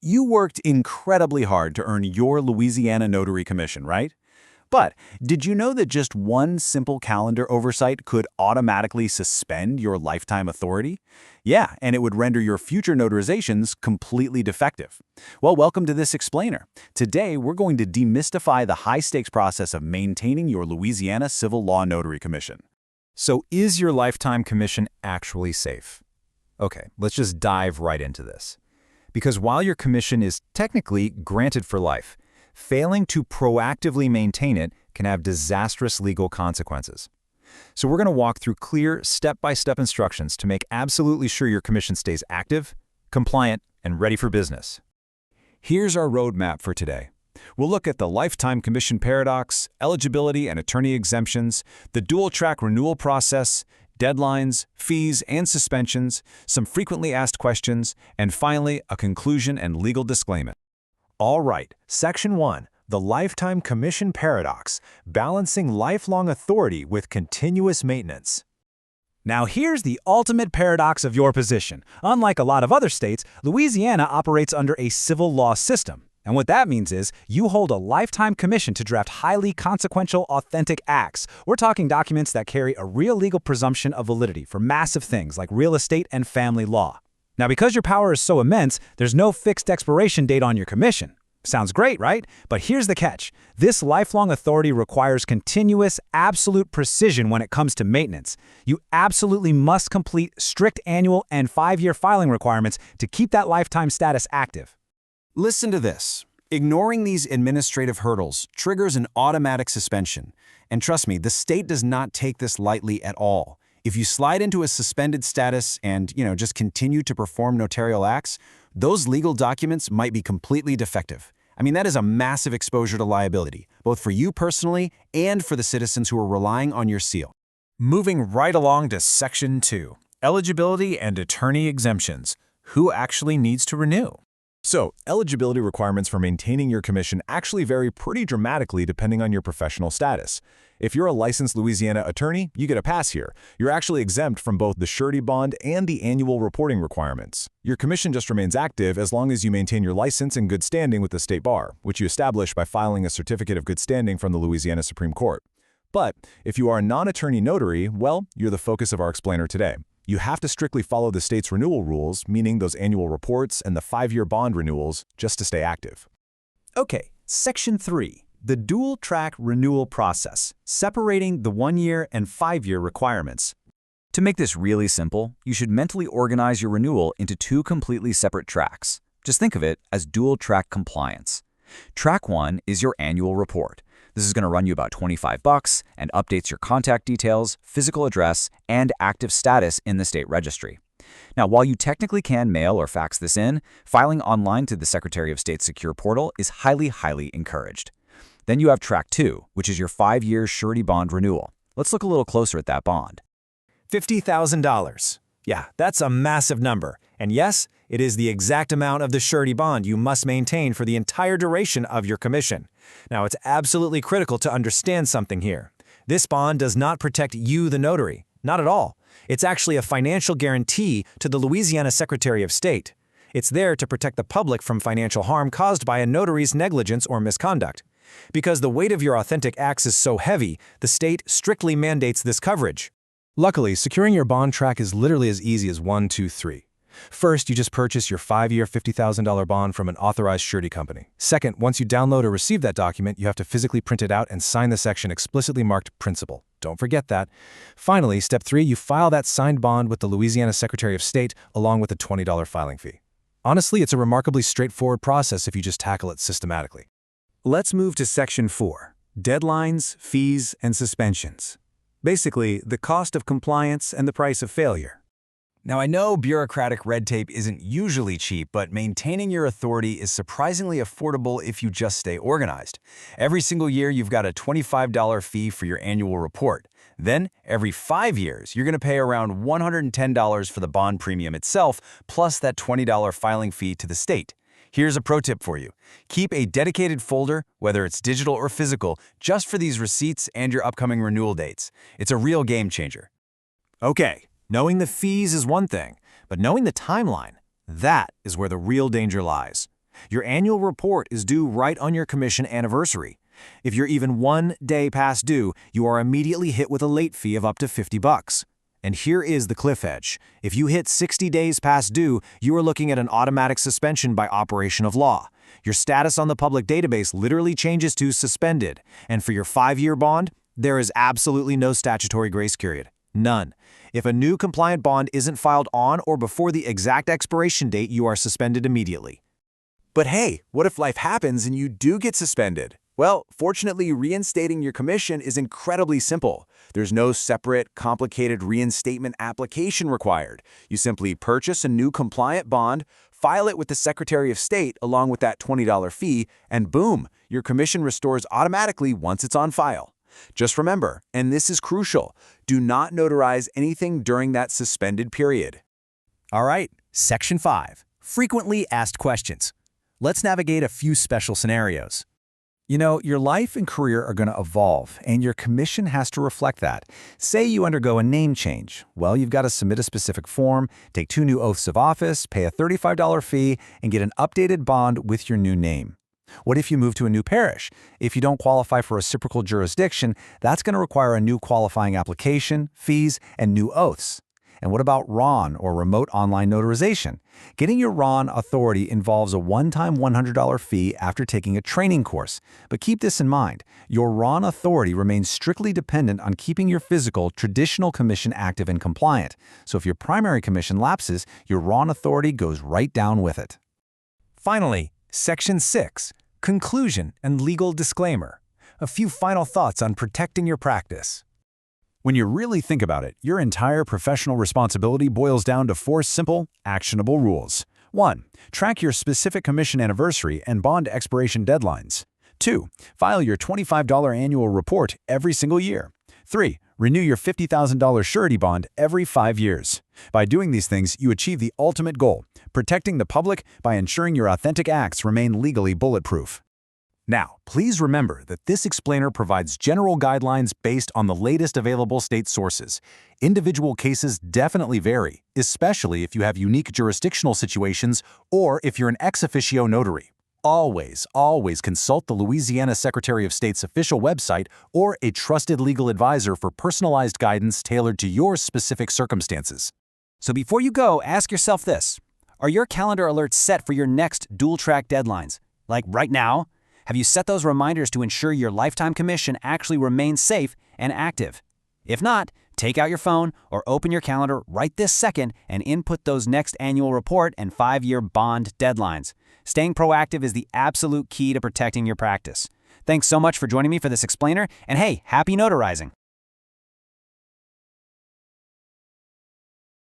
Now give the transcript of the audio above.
You worked incredibly hard to earn your Louisiana notary commission, right? But did you know that just one simple calendar oversight could automatically suspend your lifetime authority? Yeah, and it would render your future notarizations completely defective. Well, welcome to this explainer. Today, we're going to demystify the high-stakes process of maintaining your Louisiana civil law notary commission. So is your lifetime commission actually safe? Okay, let's just dive right into this. Because while your commission is technically granted for life, failing to proactively maintain it can have disastrous legal consequences. So we're going to walk through clear, step-by-step instructions to make absolutely sure your commission stays active, compliant, and ready for business. Here's our roadmap for today. We'll look at the lifetime commission paradox, eligibility and attorney exemptions, the dual-track renewal process, deadlines, fees and suspensions, some frequently asked questions, and finally, a conclusion and legal disclaimer. All right, Section 1, the Lifetime Commission Paradox, balancing lifelong authority with continuous maintenance. Now here's the ultimate paradox of your position. Unlike a lot of other states, Louisiana operates under a civil law system. And what that means is you hold a lifetime commission to draft highly consequential, authentic acts. We're talking documents that carry a real legal presumption of validity for massive things like real estate and family law. Now, because your power is so immense, there's no fixed expiration date on your commission. Sounds great, right? But here's the catch. This lifelong authority requires continuous, absolute precision when it comes to maintenance. You absolutely must complete strict annual and 5-year filing requirements to keep that lifetime status active. Listen to this. Ignoring these administrative hurdles triggers an automatic suspension. And trust me, the state does not take this lightly at all. If you slide into a suspended status and, just continue to perform notarial acts, those legal documents might be completely defective. I mean, that is a massive exposure to liability, both for you personally and for the citizens who are relying on your seal. Moving right along to Section 2, eligibility and attorney exemptions. Who actually needs to renew? So, eligibility requirements for maintaining your commission actually vary pretty dramatically depending on your professional status. If you're a licensed Louisiana attorney, you get a pass here. You're actually exempt from both the surety bond and the annual reporting requirements. Your commission just remains active as long as you maintain your license in good standing with the state bar, which you establish by filing a certificate of good standing from the Louisiana Supreme Court. But if you are a non-attorney notary, well, you're the focus of our explainer today. You have to strictly follow the state's renewal rules, meaning those annual reports and the 5-year bond renewals, just to stay active. Okay, Section 3, the dual-track renewal process, separating the 1-year and 5-year requirements. To make this really simple, you should mentally organize your renewal into 2 completely separate tracks. Just think of it as dual-track compliance. Track 1 is your annual report. This is going to run you about $25 and updates your contact details, physical address, and active status in the state registry. Now, while you technically can mail or fax this in, filing online through the Secretary of State's secure portal is highly encouraged. Then you have Track 2, which is your 5-year surety bond renewal. Let's look a little closer at that bond. $50,000. Yeah, that's a massive number. And yes, it is the exact amount of the surety bond you must maintain for the entire duration of your commission. Now, it's absolutely critical to understand something here. This bond does not protect you, the notary. Not at all. It's actually a financial guarantee to the Louisiana Secretary of State. It's there to protect the public from financial harm caused by a notary's negligence or misconduct. Because the weight of your authentic acts is so heavy, the state strictly mandates this coverage. Luckily, securing your bond track is literally as easy as 1, 2, 3. First, you just purchase your 5-year $50,000 bond from an authorized surety company. Second, once you download or receive that document, you have to physically print it out and sign the section explicitly marked principal. Don't forget that. Finally, step 3, you file that signed bond with the Louisiana Secretary of State along with a $20 filing fee. Honestly, it's a remarkably straightforward process if you just tackle it systematically. Let's move to Section 4, deadlines, fees, and suspensions. Basically, the cost of compliance and the price of failure. Now, I know bureaucratic red tape isn't usually cheap, but maintaining your authority is surprisingly affordable if you just stay organized. Every single year, you've got a $25 fee for your annual report. Then, every 5 years, you're going to pay around $110 for the bond premium itself, plus that $20 filing fee to the state. Here's a pro tip for you. Keep a dedicated folder, whether it's digital or physical, just for these receipts and your upcoming renewal dates. It's a real game changer. Okay, knowing the fees is one thing, but knowing the timeline, that is where the real danger lies. Your annual report is due right on your commission anniversary. If you're even 1 day past due, you are immediately hit with a late fee of up to $50. And here is the cliff edge. If you hit 60 days past due, you are looking at an automatic suspension by operation of law. Your status on the public database literally changes to suspended. And for your 5-year bond, there is absolutely no statutory grace period. None. If a new compliant bond isn't filed on or before the exact expiration date, you are suspended immediately. But hey, what if life happens and you do get suspended? Well, fortunately, reinstating your commission is incredibly simple. There's no separate, complicated reinstatement application required. You simply purchase a new compliant bond, file it with the Secretary of State along with that $20 fee, and boom, your commission restores automatically once it's on file. Just remember, and this is crucial, do not notarize anything during that suspended period. All right, Section 5. Frequently asked questions. Let's navigate a few special scenarios. You know, your life and career are going to evolve, and your commission has to reflect that. Say you undergo a name change. Well, you've got to submit a specific form, take 2 new oaths of office, pay a $35 fee, and get an updated bond with your new name. What if you move to a new parish? If you don't qualify for reciprocal jurisdiction, that's going to require a new qualifying application, fees, and new oaths. And what about RON, or remote online notarization? Getting your RON authority involves a one-time $100 fee after taking a training course. But keep this in mind, your RON authority remains strictly dependent on keeping your physical, traditional commission active and compliant. So if your primary commission lapses, your RON authority goes right down with it. Finally, Section 6. Conclusion and legal disclaimer. A few final thoughts on protecting your practice. When you really think about it, your entire professional responsibility boils down to 4 simple, actionable rules. 1. Track your specific commission anniversary and bond expiration deadlines. 2. File your $25 annual report every single year. 3. Renew your $50,000 surety bond every 5 years. By doing these things, you achieve the ultimate goal, protecting the public by ensuring your authentic acts remain legally bulletproof. Now, please remember that this explainer provides general guidelines based on the latest available state sources. Individual cases definitely vary, especially if you have unique jurisdictional situations or if you're an ex officio notary. Always consult the Louisiana Secretary of State's official website or a trusted legal advisor for personalized guidance tailored to your specific circumstances. So before you go, ask yourself this. Are your calendar alerts set for your next dual-track deadlines? Like right now? Have you set those reminders to ensure your lifetime commission actually remains safe and active? If not, take out your phone or open your calendar right this second and input those next annual report and 5-year bond deadlines. Staying proactive is the absolute key to protecting your practice. Thanks so much for joining me for this explainer, and hey, happy notarizing!